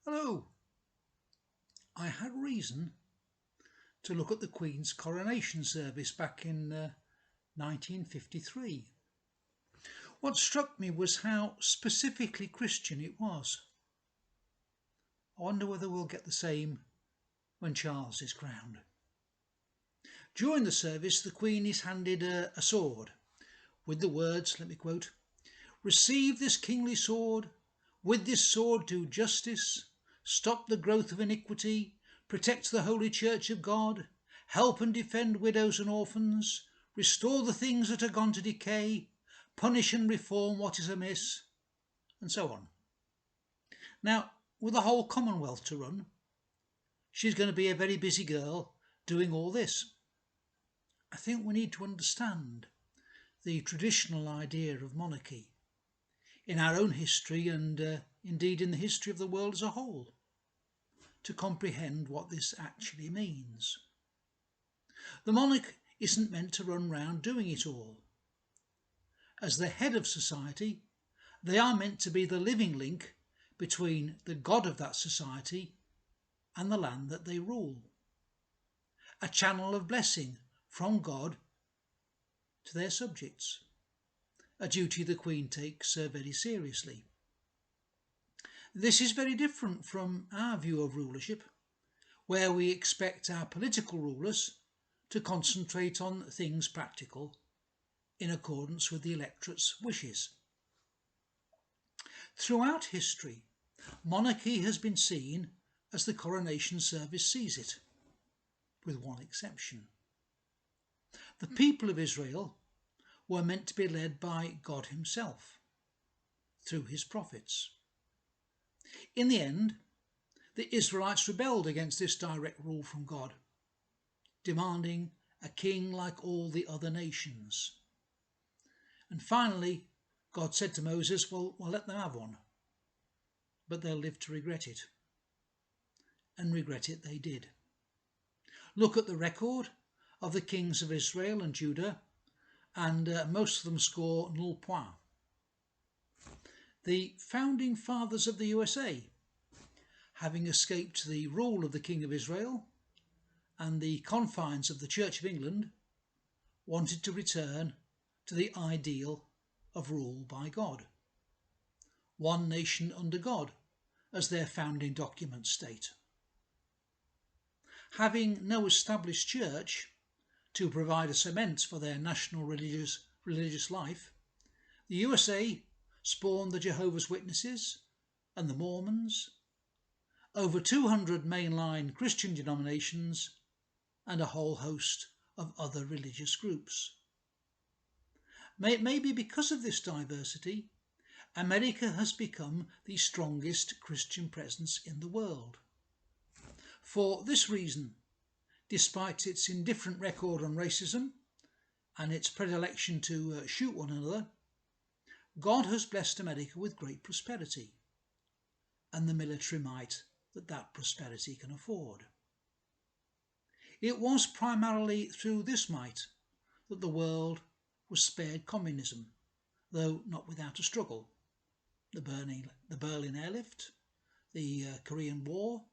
Hello. I had reason to look at the Queen's coronation service back in 1953. What struck me was how specifically Christian it was. I wonder whether we'll get the same when Charles is crowned. During the service, the Queen is handed a sword with the words, let me quote, "Receive this kingly sword, with this sword do justice, stop the growth of iniquity, protect the holy church of God, help and defend widows and orphans, restore the things that are gone to decay, punish and reform what is amiss," and so on. Now, with the whole Commonwealth to run, she's going to be a very busy girl doing all this. I think we need to understand the traditional idea of monarchy in our own history and indeed in the history of the world as a whole to comprehend what this actually means. The monarch isn't meant to run round doing it all. As the head of society, they are meant to be the living link between the God of that society and the land that they rule. A channel of blessing from God to their subjects, a duty the Queen takes very seriously. This is very different from our view of rulership, where we expect our political rulers to concentrate on things practical in accordance with the electorate's wishes. Throughout history, monarchy has been seen as the coronation service sees it, with one exception. The people of Israel were meant to be led by God himself, through his prophets. In the end, the Israelites rebelled against this direct rule from God, demanding a king like all the other nations. And finally, God said to Moses, well, let them have one, but they'll live to regret it. And regret it they did. Look at the record of the kings of Israel and Judah, and most of them score nul point. The founding fathers of the USA, having escaped the rule of the King of Israel and the confines of the Church of England, wanted to return to the ideal of rule by God. One nation under God, as their founding documents state. Having no established church to provide a cement for their national religious life, the USA spawned the Jehovah's Witnesses and the Mormons, over 200 mainline Christian denominations, and a whole host of other religious groups. Maybe because of this diversity, America has become the strongest Christian presence in the world. For this reason, despite its indifferent record on racism and its predilection to shoot one another, God has blessed America with great prosperity and the military might that prosperity can afford. It was primarily through this might that the world was spared communism, though not without a struggle. The Berlin airlift, the Korean War,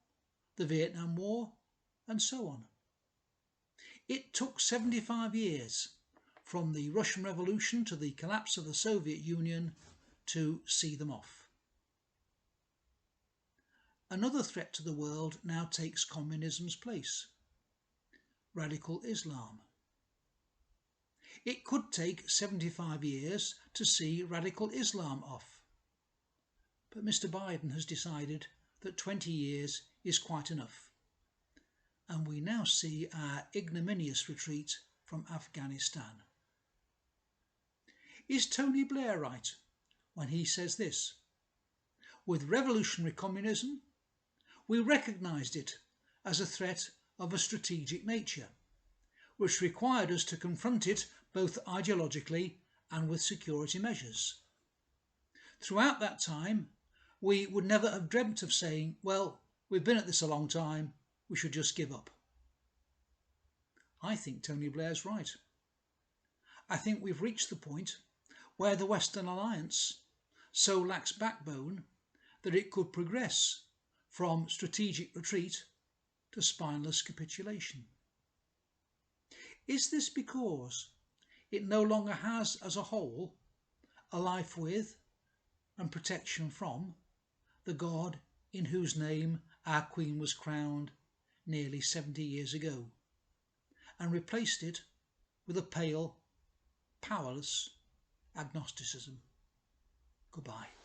the Vietnam War, and so on. It took 75 years from the Russian Revolution to the collapse of the Soviet Union to see them off. Another threat to the world now takes communism's place: radical Islam. It could take 75 years to see radical Islam off, but Mr. Biden has decided that 20 years is quite enough, and we now see our ignominious retreat from Afghanistan. Is Tony Blair right when he says this? With revolutionary communism, we recognised it as a threat of a strategic nature, which required us to confront it both ideologically and with security measures. Throughout that time, we would never have dreamt of saying, well, we've been at this a long time, we should just give up. I think Tony Blair's right. I think we've reached the point where the Western Alliance so lacks backbone that it could progress from strategic retreat to spineless capitulation? Is this because it no longer has as a whole a life with and protection from the God in whose name our Queen was crowned nearly 70 years ago, and replaced it with a pale, powerless agnosticism? Goodbye.